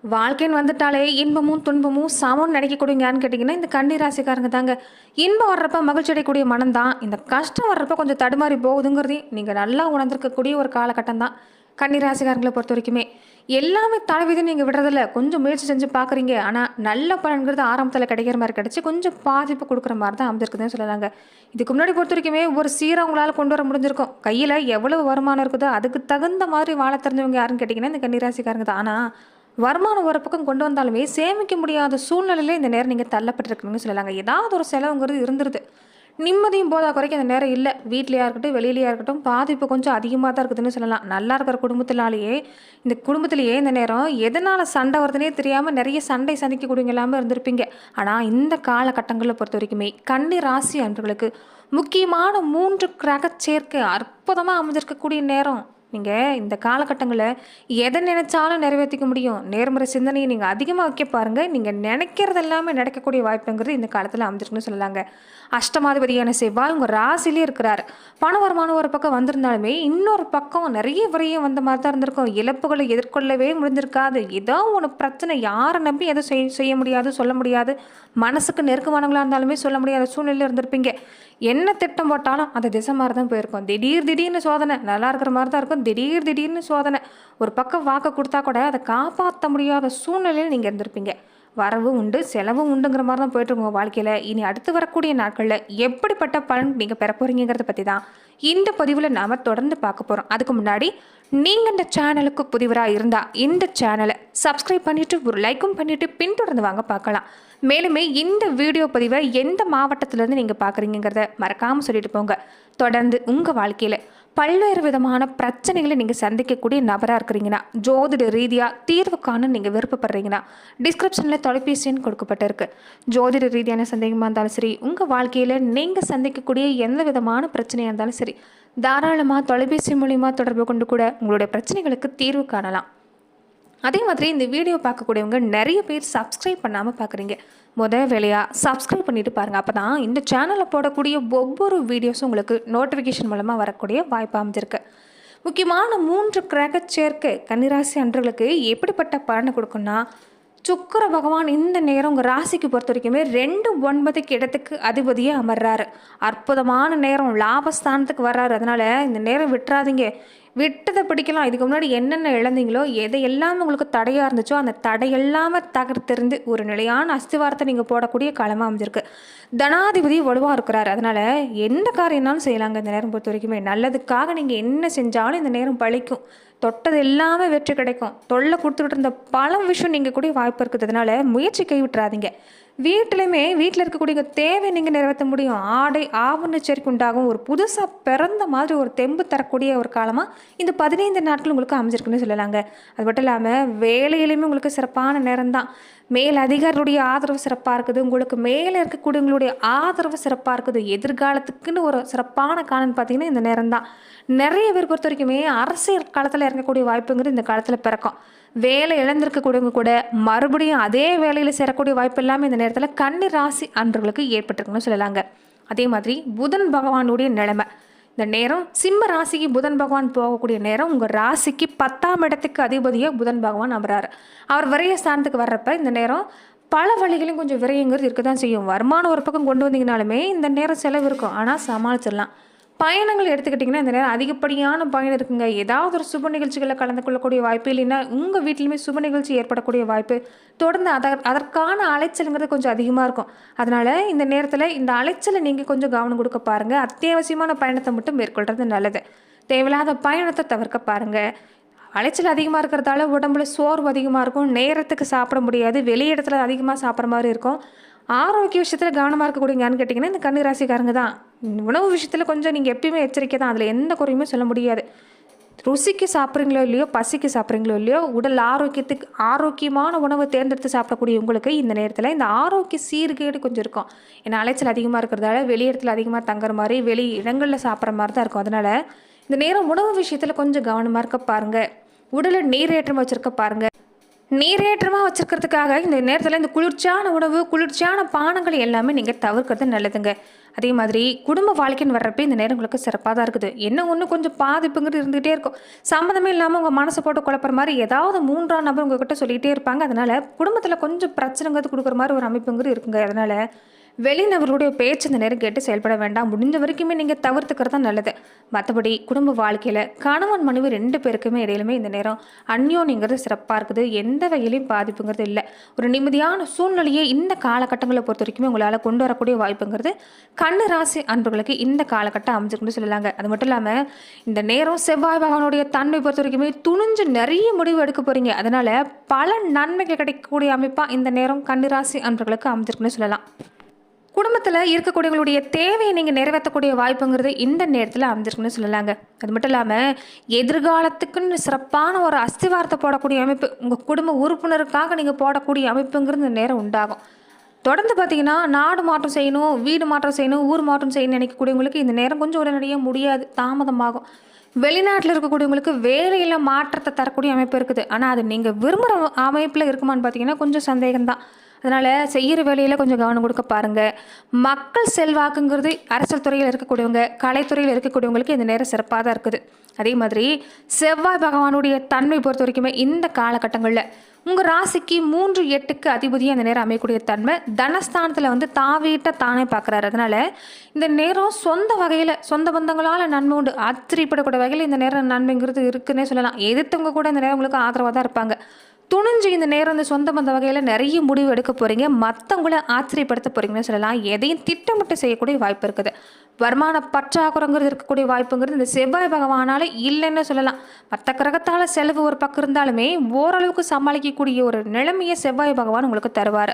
வாழ்க்கைன்னு வந்துட்டாலே இன்பமும் துன்பமும் சமம்னு நினைக்கக்கூடியங்கன்னு கேட்டிங்கன்னா இந்த கன்னி ராசிக்காரங்க தாங்க. இன்பம் வர்றப்ப மகிழ்ச்சி அடையக்கூடிய மனம் தான். இந்த கஷ்டம் வர்றப்ப கொஞ்சம் தடுமாறி போகுதுங்கிறதையும் நீங்கள் நல்லா உணர்ந்திருக்கக்கூடிய ஒரு காலகட்டம் தான் கன்னி ராசிக்காரங்களை பொறுத்த வரைக்குமே. எல்லாமே தலைவிதின்னு நீங்கள் விடுறதில்ல, கொஞ்சம் முயற்சி செஞ்சு பார்க்குறீங்க. ஆனால் நல்ல பலன்கிறது ஆரம்பத்தில் கிடைக்கிற மாதிரி கிடச்சி கொஞ்சம் பாதிப்பு கொடுக்குற மாதிரி தான் அமைஞ்சிருக்குதுன்னு சொல்லலாங்க. இதுக்கு முன்னாடி பொறுத்த வரைக்குமே ஒரு சீராக உங்களால் கொண்டு வர முடிஞ்சிருக்கும். கையில் எவ்வளவு வருமானம் இருக்குதோ அதுக்கு தகுந்த மாதிரி வாழ தெரிஞ்சவங்க யாருன்னு கேட்டிங்கன்னா இந்த கன்னி ராசிக்காரங்க தான். ஆனால் வருமானம் ஒரு பக்கம் கொண்டு வந்தாலுமே சேமிக்க முடியாத சூழ்நிலையில இந்த நேரம் நீங்கள் தள்ளப்பட்டிருக்கீங்கன்னு சொல்லலாங்க. ஏதாவது ஒரு செலவுங்கிறது இருந்துருது. நிம்மதியும் போதா குறைக்க அந்த நேரம் இல்லை. வீட்லையா இருக்கட்டும் வெளியிலையா இருக்கட்டும் பாதிப்பு கொஞ்சம் அதிகமாக தான் இருக்குதுன்னு சொல்லலாம். நல்லா இருக்கிற குடும்பத்திலேயே இந்த நேரம் எதனால் சண்டை வருதுன்னே தெரியாமல் நிறைய சண்டை சந்திக்கக்கூடியவங்க எல்லாமே இருந்திருப்பீங்க. ஆனால் இந்த காலகட்டங்களில் பொறுத்த வரைக்குமே கன்னி ராசி அன்பர்களுக்கு முக்கியமான 3 கிரக சேர்க்கை அற்புதமாக அமைஞ்சிருக்கக்கூடிய நேரம். நீங்கள் இந்த காலகட்டங்களில் எதை நினைச்சாலும் நிறைவேற்றிக்க முடியும். நேர்மறை சிந்தனையை நீங்கள் அதிகமாக வைக்க பாருங்கள். நீங்கள் நினைக்கிறது எல்லாமே நடக்கக்கூடிய வாய்ப்புங்கிறது இந்த காலத்தில் அமைஞ்சிருக்குன்னு சொல்லலாங்க. அஷ்டமாதிபதியான செவ்வாய் உங்கள் ராசிலே இருக்கிறார். பண வருமானம் ஒரு பக்கம் வந்திருந்தாலுமே இன்னொரு பக்கம் நிறைய விரயம் வந்த மாதிரி தான் இருந்திருக்கும். இழப்புகளை எதிர்கொள்ளவே முடிஞ்சிருக்காது. ஏதோ ஒன்று பிரச்சனை, யாரை நம்பி எதுவும் செய்ய முடியாது, சொல்ல முடியாது. மனசுக்கு நெருக்கமானவங்களாக இருந்தாலுமே சொல்ல முடியாத சூழ்நிலையில் இருந்திருப்பீங்க. என்ன திட்டம் போட்டாலும் அந்த திசை மாதிரி தான் போயிருக்கும். திடீர்னு சோதனை, நல்லா இருக்கிற மாதிரி தான் இருக்கும். திடீர்னு சோதனை. ஒரு பக்கம் வாக்கு கொடுத்தா கூட அதை காப்பாற்ற முடியாத சூழ்நிலையில் நீங்கள் இருந்திருப்பீங்க. வரவும் உண்டு செலவும் உண்டுங்கிற மாதிரி தான் போயிட்டு உங்கள் வாழ்க்கையில். இனி அடுத்து வரக்கூடிய நாட்களில் எப்படிப்பட்ட பலன் நீங்கள் பெற போகிறீங்கிறத பற்றி தான் இந்த பதிவில் நாம் தொடர்ந்து பார்க்க போகிறோம். அதுக்கு முன்னாடி நீங்கள் இந்த சேனலுக்கு புதிவராக இருந்தால் இந்த சேனலை சப்ஸ்கிரைப் பண்ணிவிட்டு ஒரு லைக்கும் பண்ணிவிட்டு பின்தொடர்ந்து வாங்க பார்க்கலாம். மேலுமே இந்த வீடியோ பதிவை எந்த மாவட்டத்திலேருந்து நீங்கள் பார்க்குறீங்கிறத மறக்காமல் சொல்லிட்டு போங்க. தொடர்ந்து உங்கள் வாழ்க்கையில் பல்வேறு விதமான பிரச்சனைகளை நீங்கள் சந்திக்கக்கூடிய நபராக இருக்கிறீங்கன்னா, ஜோதிட ரீதியாக தீர்வு காண நீங்கள் விருப்பப்படுறீங்கன்னா டிஸ்கிரிப்ஷனில் தொலைபேசி எண் கொடுக்கப்பட்டிருக்கு. ஜோதிட ரீதியான சந்தேகமாக இருந்தாலும் சரி, உங்கள் வாழ்க்கையில் நீங்கள் சந்திக்கக்கூடிய எந்த விதமான பிரச்சனையாக இருந்தாலும் சரி, தாராளமாக தொலைபேசி மூலிமா தொடர்பு கொண்டு கூட உங்களுடைய பிரச்சனைகளுக்கு தீர்வு காணலாம். அதே மாதிரி இந்த வீடியோ பார்க்கக்கூடியவங்க நிறைய பேர் சப்ஸ்கிரைப் பண்ணாமல் பார்க்குறீங்க. வேலையாக சப்ஸ்கிரைப் பண்ணிவிட்டு பாருங்கள். அப்போ தான் இந்த சேனலில் போடக்கூடிய ஒவ்வொரு வீடியோஸும் உங்களுக்கு நோட்டிஃபிகேஷன் மூலமாக வரக்கூடிய வாய்ப்பு அமைஞ்சிருக்கு. முக்கியமான 3 கிரக சேர்க்கை கன்னிராசி அன்றர்களுக்கு எப்படிப்பட்ட பலனை கொடுக்குன்னா, சுக்கிர பகவான் இந்த நேரம் உங்கள் ராசிக்கு பொறுத்த வரைக்குமே 2-9 இடத்துக்கு அதிபதியாக அமர்றாரு. அற்புதமான நேரம், லாபஸ்தானத்துக்கு வர்றாரு. அதனால் இந்த நேரம் விட்டுறாதீங்க. விட்டதை பிடிக்கலாம். இதுக்கு முன்னாடி என்னென்ன இழந்தீங்களோ, எதை எல்லாம் உங்களுக்கு தடையாக இருந்துச்சோ அந்த தடையெல்லாமல் தகர்த்தெறிந்து ஒரு நிலையான அஸ்திவாரத்தை நீங்கள் போடக்கூடிய காலமாக அமைஞ்சிருக்கு. தனாதிபதி வலுவாக இருக்கிறார். அதனால் எந்த காரியம்னாலும் செய்யலாங்க. இந்த நேரம் பொறுத்த வரைக்குமே நல்லதுக்காக நீங்கள் என்ன செஞ்சாலும் இந்த நேரம் பழிக்கும். தொட்டது எல்லாமே வெற்றி கிடைக்கும். தொல்லை கொடுத்துக்கிட்டு இருந்த பல விஷயம் நீங்கள் கூட வாய்ப்பு இருக்குது. அதனால் முயற்சி கைவிட்டுறாதீங்க. வீட்டில் இருக்கக்கூடிய தேவை நீங்கள் நிறைவேற்ற முடியும். ஆடை ஆவண சேர்க்கை உண்டாகும். ஒரு புதுசாக பிறந்த மாதிரி ஒரு தெம்பு தரக்கூடிய ஒரு காலமாக இந்த 15 நாட்கள் உங்களுக்கு அமைஞ்சிருக்குன்னு சொல்லலாங்க. அது மட்டும் இல்லாமல் வேலையிலையுமே உங்களுக்கு சிறப்பான நேரம் தான். மேல் அதிகாரியுடைய ஆதரவு சிறப்பாக இருக்குது. உங்களுக்கு மேலே இருக்கக்கூடியவங்களுடைய ஆதரவு சிறப்பாக இருக்குது. எதிர்காலத்துக்குன்னு ஒரு சிறப்பான காலம்னு பார்த்தீங்கன்னா இந்த நேரம் தான். நிறைய பேர் பொறுத்த வரைக்குமே அரசியல் காலத்தில் இறங்கக்கூடிய வாய்ப்புங்கிறது இந்த காலத்தில் பிறக்கும். வேலை இழந்திருக்கக்கூடியவங்க கூட மறுபடியும் அதே வேலையில் சேரக்கூடிய வாய்ப்பு எல்லாமே இந்த நேரத்தில் கன்னி ராசி அன்றர்களுக்கு ஏற்பட்டிருக்குன்னு சொல்லலாங்க. அதே மாதிரி புதன் பகவானுடைய நிலைமை இந்த நேரம், சிம்ம ராசிக்கு புதன் பகவான் போகக்கூடிய நேரம். உங்கள் ராசிக்கு 10ஆம் இடத்துக்கு அதிபதியாக புதன் பகவான் அமராரு. அவர் விரைய ஸ்தானத்துக்கு வர்றப்ப இந்த நேரம் பல வழிகளையும் கொஞ்சம் விரயங்கிறது இருக்க தான் செய்யும். வருமானம் ஒரு பக்கம் கொண்டு வந்தீங்கனாலுமே இந்த நேரம் செலவு இருக்கும். ஆனால் சமாளிச்சிடலாம். பயணங்கள் எடுத்துக்கிட்டிங்கன்னா இந்த நேரம் அதிகப்படியான பயணம் இருக்குங்க. ஏதாவது ஒரு சுப நிகழ்ச்சிகளில் கலந்து கொள்ளக்கூடிய வாய்ப்பு, இல்லைன்னா உங்கள் வீட்டிலுமே சுப நிகழ்ச்சி ஏற்படக்கூடிய வாய்ப்பு, தொடர்ந்து அதற்கான அலைச்சலுங்கிறது கொஞ்சம் அதிகமாக இருக்கும். அதனால் இந்த நேரத்தில் இந்த அலைச்சலை நீங்கள் கொஞ்சம் கவனம் கொடுக்க பாருங்கள். அத்தியாவசியமான பயணத்தை மட்டும் மேற்கொள்கிறது நல்லது. தேவையில்லாத பயணத்தை தவிர்க்க பாருங்கள். அலைச்சல் அதிகமாக இருக்கிறதால உடம்புல சோர்வு அதிகமாக இருக்கும். நேரத்துக்கு சாப்பிட முடியாது. வெளி இடத்துல அதிகமாக சாப்பிட்ற மாதிரி இருக்கும். ஆரோக்கிய விஷயத்தில் கவனமாக இருக்கக்கூடியங்கன்னு கேட்டிங்கன்னா இந்த கன்னி ராசிக்காரங்க தான். உணவு விஷயத்தில் கொஞ்சம் நீங்கள் எப்பயுமே எச்சரிக்கை தான். அதில் எந்த குறையுமே சொல்ல முடியாது. ருசிக்கு சாப்பிட்றீங்களோ இல்லையோ, பசிக்கு சாப்பிட்றீங்களோ இல்லையோ, உடல் ஆரோக்கியத்துக்கு ஆரோக்கியமான உணவை தேர்ந்தெடுத்து சாப்பிடக்கூடிய உங்களுக்கு இந்த நேரத்தில் இந்த ஆரோக்கிய சீர்கேடு கொஞ்சம் இருக்கும். ஏன்னா அலைச்சல் அதிகமாக இருக்கிறதால வெளி இடத்துல அதிகமாக தங்குற மாதிரி, வெளி இடங்களில் சாப்பிட்ற மாதிரி தான் இருக்கும். அதனால் இந்த நேரம் உணவு விஷயத்தில் கொஞ்சம் கவனமாக இருக்க பாருங்கள். உடலை நீரேற்றம் வச்சுருக்க பாருங்கள். நீரேற்றமாக வச்சுருக்கிறதுக்காக இந்த நேரத்தில் இந்த குளிர்ச்சியான உணவு குளிர்ச்சியான பானங்கள் எல்லாமே நீங்கள் தவிர்க்கிறது நல்லதுங்க. அதே மாதிரி குடும்ப வாழ்க்கைன்னு வர்றப்ப இந்த நேரம் உங்களுக்கு சிறப்பாக தான் இருக்குது. என்ன ஒன்று கொஞ்சம் பாதிப்புங்கிறது இருந்துகிட்டே இருக்கும். சம்மந்தமே இல்லாமல் உங்கள் மனசை போட்டு குழப்புற மாதிரி ஏதாவது மூன்றாம் நபர் உங்ககிட்ட சொல்லிகிட்டே இருப்பாங்க. அதனால் குடும்பத்தில் கொஞ்சம் பிரச்சனைங்கிறது கொடுக்குற மாதிரி ஒரு அமைப்புங்கிறது இருக்குங்க. அதனால் வெளிநபர்களுடைய பேச்சு இந்த நேரம் கேட்டு செயல்பட வேண்டாம். முடிஞ்ச வரைக்குமே நீங்கள் தவிர்த்துக்கிறது தான் நல்லது. மற்றபடி குடும்ப வாழ்க்கையில் கணவன் மனைவி 2 பேருக்குமே இடையிலுமே இந்த நேரம் அந்யோன்யங்கிறது சிறப்பாக இருக்குது. எந்த வகையிலையும் பாதிப்புங்கிறது இல்லை. ஒரு நிம்மதியான சூழ்நிலையை இந்த காலகட்டங்களை பொறுத்த வரைக்குமே உங்களால் கொண்டு வரக்கூடிய வாய்ப்புங்கிறது கண்ணு ராசி அன்பர்களுக்கு இந்த காலகட்டம் அமைஞ்சிருக்குன்னு சொல்லலாங்க. அது மட்டும் இல்லாமல் இந்த நேரம் செவ்வாய் பகவானுடைய தன்மை பொறுத்த வரைக்குமே துணிஞ்சு நிறைய முடிவு எடுக்க போகிறீங்க. அதனால் பல நன்மைகள் கிடைக்கக்கூடிய அமைப்பாக இந்த நேரம் கண்ணு ராசி அன்பர்களுக்கு அமைஞ்சிருக்குன்னு சொல்லலாம். குடும்பத்தில் இருக்கக்கூடியவங்களுடைய தேவையை நீங்கள் நிறைவேற்றக்கூடிய வாய்ப்புங்கிறது இந்த நேரத்தில் அமைஞ்சிருக்குன்னு சொல்லலாங்க. அது மட்டும் இல்லாமல் எதிர்காலத்துக்குன்னு சிறப்பான ஒரு அஸ்திவாரத்தை போடக்கூடிய அமைப்பு உங்கள் குடும்ப உறுப்பினருக்காக நீங்கள் போடக்கூடிய அமைப்புங்கிறது இந்த நேரம் உண்டாகும். தொடர்ந்து பார்த்தீங்கன்னா நாடு மாற்றம் செய்யணும், வீடு மாற்றம் செய்யணும், ஊர் மாற்றம் செய்யணும்னு நினைக்கக்கூடியவங்களுக்கு இந்த நேரம் கொஞ்சம் உடனடியாக முடியாது, தாமதமாகும். வெளிநாட்டில் இருக்கக்கூடியவங்களுக்கு வேலையில் மாற்றத்தை தரக்கூடிய அமைப்பு இருக்குது. ஆனால் அது நீங்கள் விரும்புகிற அமைப்பில் இருக்குமான்னு பார்த்தீங்கன்னா கொஞ்சம் சந்தேகம்தான். அதனால் செய்கிற வேலையில் கொஞ்சம் கவனம் கொடுக்க பாருங்கள். மக்கள் செல்வாக்குங்கிறது அரசியல் துறையில் இருக்கக்கூடியவங்க, கலைத்துறையில் இருக்கக்கூடியவங்களுக்கு இந்த நேரம் சிறப்பாக தான் இருக்குது. அதே மாதிரி செவ்வாய் பகவானுடைய தன்மை பொறுத்த வரைக்குமே இந்த காலகட்டங்களில் உங்கள் ராசிக்கு 3-8க்கு அதிபதியாக இந்த நேரம் அமையக்கூடிய தன்மை தனஸ்தானத்தில் தாவீட்ட தானே பார்க்குறாரு. அதனால் இந்த நேரம் சொந்த வகையில் சொந்த பந்தங்களால் நன்மை உண்டு, ஆச்சரியப்படக்கூடிய வகையில் இந்த நேரம் நன்மைங்கிறது இருக்குன்னே சொல்லலாம். எதிர்த்தவங்க கூட இந்த நேரம் உங்களுக்கு ஆதரவாக தான் இருப்பாங்க. துணிஞ்சு இந்த நேரம் இந்த சொந்த பந்த வகையில் நிறைய முடிவு எடுக்க போகிறீங்க. மற்றவங்கள ஆச்சரியப்படுத்த போகிறீங்கன்னு சொல்லலாம். எதையும் திட்டமிட்டு செய்யக்கூடிய வாய்ப்பு இருக்குது. வருமான பற்றாக்குறைங்கிறது இருக்கக்கூடிய வாய்ப்புங்கிறது இந்த செவ்வாய் பகவானால் இல்லைன்னு சொல்லலாம். மற்ற கிரகத்தால் செலவு ஒரு பக்கம் இருந்தாலுமே ஓரளவுக்கு சமாளிக்கக்கூடிய ஒரு நிலைமையை செவ்வாய் பகவான் உங்களுக்கு தருவார்.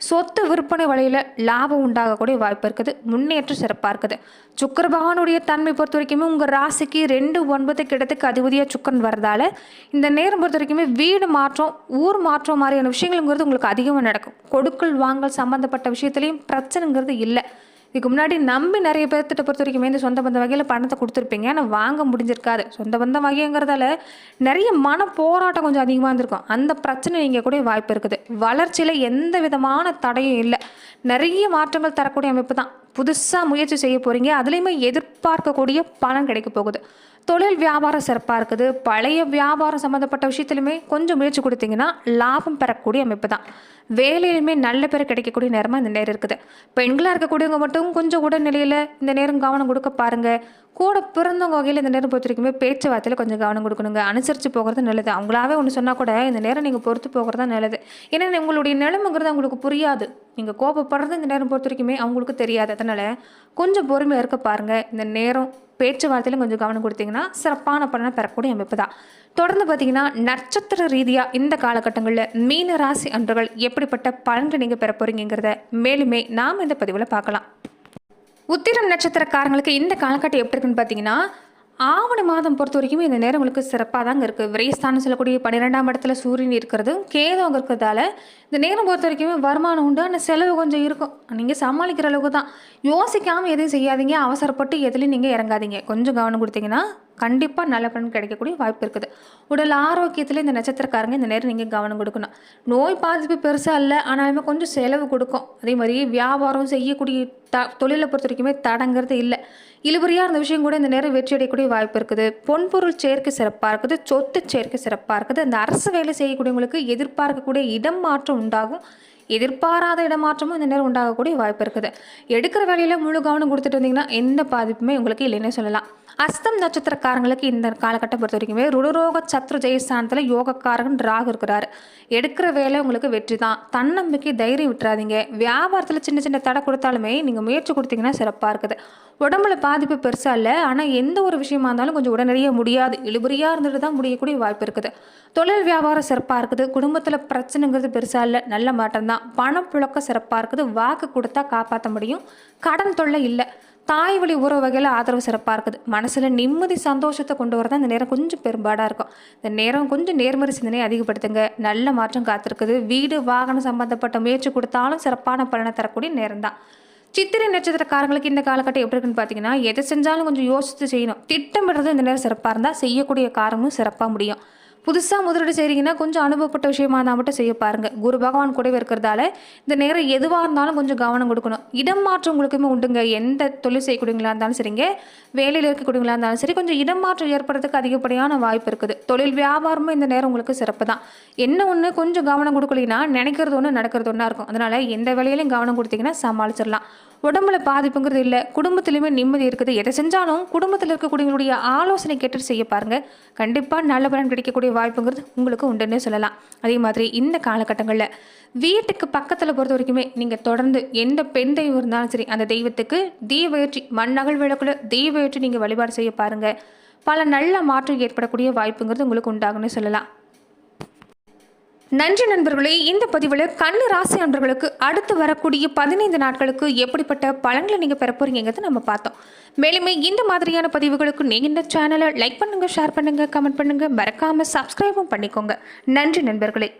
சொத்து விற்பனை வழியில் லாபம் உண்டாகக்கூடிய வாய்ப்பு இருக்குது. முன்னேற்றம் சிறப்பாக இருக்குது. சுக்கிர பகவானுடைய தன்மை பொறுத்த வரைக்குமே உங்கள் ராசிக்கு 2-9 இடத்துக்கு அதிபதியாக சுக்கரன் வரதால இந்த நேரம் பொறுத்த வரைக்குமே வீடு மாற்றம், ஊர் மாற்றம் மாதிரியான விஷயங்கள்ங்கிறது உங்களுக்கு அதிகமாக நடக்கும். கொடுக்கல் வாங்கல் சம்மந்தப்பட்ட விஷயத்துலையும் பிரச்சனைங்கிறது இல்லை. இதுக்கு முன்னாடி நம்பி நிறைய பேர்த்திட்ட பொறுத்த வரைக்குமே இந்த சொந்த பந்த வகையில் பணத்தை கொடுத்துருப்பீங்க, ஆனால் வாங்க முடிஞ்சிருக்காது. சொந்த பந்த வகைங்கிறதால நிறைய மன போராட்டம் கொஞ்சம் அதிகமாக இருந்திருக்கும். அந்த பிரச்சனை நீங்கள் கூட வாய்ப்பு இருக்குது. வளர்ச்சியில் எந்த விதமான தடையும் இல்லை. நிறைய மாற்றங்கள் தரக்கூடிய அமைப்பு தான். புதுசாக முயற்சி செய்ய போகிறீங்க. அதுலேயுமே எதிர்பார்க்கக்கூடிய பணம் கிடைக்க போகுது. தொழில் வியாபாரம் சிறப்பாக இருக்குது. பழைய வியாபாரம் சம்மந்தப்பட்ட விஷயத்துலையுமே கொஞ்சம் முயற்சி கொடுத்தீங்கன்னா லாபம் பெறக்கூடிய அமைப்பு தான். வேலையிலுமே நல்ல பேர் கிடைக்கக்கூடிய நேரமாக இந்த நேரம் இருக்குது. பெண்களாக இருக்கக்கூடியவங்க மட்டும் கொஞ்சம் உடல்நிலையில் இந்த நேரம் கவனம் கொடுக்க பாருங்கள். கூட பிறந்தவங்க வகையில் இந்த நேரம் பொறுத்த வரைக்குமே பேச்சுவார்த்தையில் கொஞ்சம் கவனம் கொடுக்கணுங்க. அனுசரித்து போகிறது நல்லது. அவங்களாவே ஒன்று சொன்னால் கூட இந்த நேரம் நீங்கள் பொறுத்து போகிறது தான் நல்லது. ஏன்னா உங்களுடைய நிலைமைங்கிறது அவங்களுக்கு புரியாது. நீங்கள் கோபப்படுறது இந்த நேரம் பொறுத்த வரைக்குமே அவங்களுக்கு தெரியாது. அதனால் கொஞ்சம் பொறுமையாக இருக்க பாருங்கள். இந்த நேரம் பேச்சுவார்த்தையிலும் கொஞ்சம் கவனம் கொடுத்தீங்கன்னா சிறப்பான பலனை பெறக்கூடிய அமைப்பு தான். தொடர்ந்து பார்த்தீங்கன்னா நட்சத்திர ரீதியாக இந்த காலகட்டங்களில் மீன ராசி அன்பர்கள் எப்படிப்பட்ட பலன்கள் நீங்கள் பெற போகிறீங்கிறத மேலுமே நாம் இந்த பதிவில் பார்க்கலாம். உத்திரம் நட்சத்திரக்காரங்களுக்கு இந்த காலகட்டம் எப்படி இருக்குன்னு பார்த்தீங்கன்னா ஆவணி மாதம் பொறுத்த வரைக்குமே இந்த நேரம் உங்களுக்கு சிறப்பாக தாங்க இருக்குது. விரைஸ்தானம் சொல்லக்கூடிய 12ஆம் இடத்துல சூரியன் இருக்கிறது, கேது அங்கே இருக்கிறதால இந்த நேரம் பொறுத்த வரைக்குமே வருமானம் உண்டு. ஆனால் செலவு கொஞ்சம் இருக்கும். நீங்கள் சமாளிக்கிற அளவுக்கு தான். யோசிக்காமல் எதையும் செய்யாதீங்க. அவசரப்பட்டு எதுலையும் நீங்கள் இறங்காதீங்க. கொஞ்சம் கவனம் கொடுத்தீங்கன்னா கண்டிப்பாக நல்ல பலன் கிடைக்கக்கூடிய வாய்ப்பு இருக்குது. உடல் ஆரோக்கியத்தில் இந்த நட்சத்திரக்காரங்க இந்த நேரம் நீங்கள் கவனம் கொடுக்கணும். நோய் பாதிப்பு பெருசாக இல்லை, ஆனாலுமே கொஞ்சம் செலவு கொடுக்கும். அதே மாதிரி வியாபாரம் செய்யக்கூடிய தொழிலை பொறுத்த வரைக்குமே தடங்கிறது இல்லை. இழுபறியாக இருந்த விஷயம் கூட இந்த நேரம் வெற்றி அடையக்கூடிய வாய்ப்பு இருக்குது. பொன்பொருள் சேர்க்கை சிறப்பாக இருக்குது. சொத்து சேர்க்கை சிறப்பாக இருக்குது. இந்த அரசு வேலை செய்யக்கூடியவங்களுக்கு எதிர்பார்க்கக்கூடிய இடம் மாற்றம் உண்டாகும். எதிர்பாராத இடமாற்றமும் இந்த நேரம் உண்டாகக்கூடிய வாய்ப்பு இருக்குது. எடுக்கிற வேலையில் முழு கவனம் கொடுத்துட்டு வந்தீங்கன்னா எந்த பாதிப்புமே உங்களுக்கு இல்லைன்னே சொல்லலாம். அஸ்தம் நட்சத்திரக்காரங்களுக்கு இந்த காலகட்டம் பொறுத்த வரைக்குமே ருடரோக சத்ரு ஜெயஸ்தானத்தில் யோகக்காரகன் ராகு இருக்கிறாரு. எடுக்கிற வேலை உங்களுக்கு வெற்றி தான். தன்னம்பிக்கை, தைரியம் விட்டுறாதீங்க. வியாபாரத்தில் சின்ன சின்ன தடை கொடுத்தாலுமே நீங்கள் முயற்சி கொடுத்தீங்கன்னா சிறப்பாக இருக்குது. உடம்புல பாதிப்பு பெருசாக இல்லை, ஆனால் எந்த ஒரு விஷயமா இருந்தாலும் கொஞ்சம் உடனடியாக முடியாது. இழுபறியாக இருந்துட்டு தான் முடியக்கூடிய வாய்ப்பு இருக்குது. தொழில் வியாபாரம் சிறப்பாக இருக்குது. குடும்பத்தில் பிரச்சனைங்கிறது பெருசாக இல்லை, நல்ல மாற்றம் தான். பணப்புழக்கம் சிறப்பாக இருக்குது. வாக்கு கொடுத்தா காப்பாற்ற முடியும். கடன் தொல்லை இல்லை. தாய் வழி உறவு வகையில் ஆதரவு சிறப்பாக இருக்குது. மனசில் நிம்மதி, சந்தோஷத்தை கொண்டு வரதான் இந்த நேரம் கொஞ்சம் பெரும்பாடாக இருக்கும். இந்த நேரம் கொஞ்சம் நேர்மறை சிந்தனையை அதிகப்படுத்துங்க. நல்ல மாற்றம் காத்திருக்குது. வீடு வாகனம் சம்பந்தப்பட்ட முயற்சி கொடுத்தாலும் சிறப்பான பலனை தரக்கூடிய நேரம் தான். சித்திரை நட்சத்திரக்காரங்களுக்கு இந்த காலகட்டம் எப்படி இருக்குன்னு பார்த்தீங்கன்னா எதை செஞ்சாலும் கொஞ்சம் யோசித்து செய்யணும். திட்டமிடுறது இந்த நேரம் சிறப்பாக இருந்தால் செய்யக்கூடிய காரணமும் சிறப்பாக முடியும். புதுசாக முதலீடு செய்கிறீங்கன்னா கொஞ்சம் அனுபவப்பட்ட விஷயமா இருந்தால் மட்டும் செய்ய பாருங்கள். குரு பகவான் கூடவே இருக்கிறதால இந்த நேரம் எதுவாக இருந்தாலும் கொஞ்சம் கவனம் கொடுக்கணும். இடம் மாற்றம் உங்களுக்குமே உண்டுங்க. எந்த தொழில் செய்யக்கூடியவங்களா இருந்தாலும் சரிங்க, வேலையில் இருக்கக்கூடியவங்களா இருந்தாலும் சரி, கொஞ்சம் இடம் மாற்றம் ஏற்படுறதுக்கு அதிகப்படியான வாய்ப்பு இருக்குது. தொழில் வியாபாரமும் இந்த நேரம் உங்களுக்கு சிறப்பு தான். என்ன ஒன்று கொஞ்சம் கவனம் கொடுக்கலைன்னா நினைக்கிறது ஒன்று நடக்கிறது ஒன்றா இருக்கும். அதனால் எந்த வேலையிலையும் கவனம் கொடுத்தீங்கன்னா சமாளிச்சிடலாம். உடம்புல பாதிப்புங்கிறது இல்லை, குடும்பத்திலையுமே நிம்மதி இருக்குது. எதை செஞ்சாலும் குடும்பத்தில் இருக்கக்கூடியவங்களுடைய ஆலோசனை கேட்டு செய்ய பாருங்கள். கண்டிப்பாக நல்ல பலன் கிடைக்கக்கூடிய வாய்ப்புங்கிறது உங்களுக்கு உண்டுன்னே சொல்லலாம். அதே மாதிரி இந்த காலகட்டங்களில் வீட்டுக்கு பக்கத்தில் பொறுத்த வரைக்குமே நீங்கள் தொடர்ந்து எந்த பெண் தெய்வம் இருந்தாலும் சரி, அந்த தெய்வத்துக்கு தீப ஏற்றி மண்ணகல் விளக்குல தீப ஏற்றி நீங்கள் வழிபாடு செய்ய பாருங்கள். பல நல்ல மாற்றம் ஏற்படக்கூடிய வாய்ப்புங்கிறது உங்களுக்கு உண்டாகுன்னு சொல்லலாம். நன்றி நண்பர்களே. இந்த பதிவில் கன்னி ராசி நண்பர்களுக்கு அடுத்து வரக்கூடிய 15 நாட்களுக்கு எப்படிப்பட்ட பலன்களை நீங்கள் பெற போறீங்கிறத நம்ம பார்த்தோம். மேலுமே இந்த மாதிரியான பதிவுகளுக்கு நீங்கள் இந்த சேனலை லைக் பண்ணுங்கள், ஷேர் பண்ணுங்கள், கமெண்ட் பண்ணுங்கள், மறக்காமல் சப்ஸ்கிரைபும் பண்ணிக்கோங்க. நன்றி நண்பர்களே.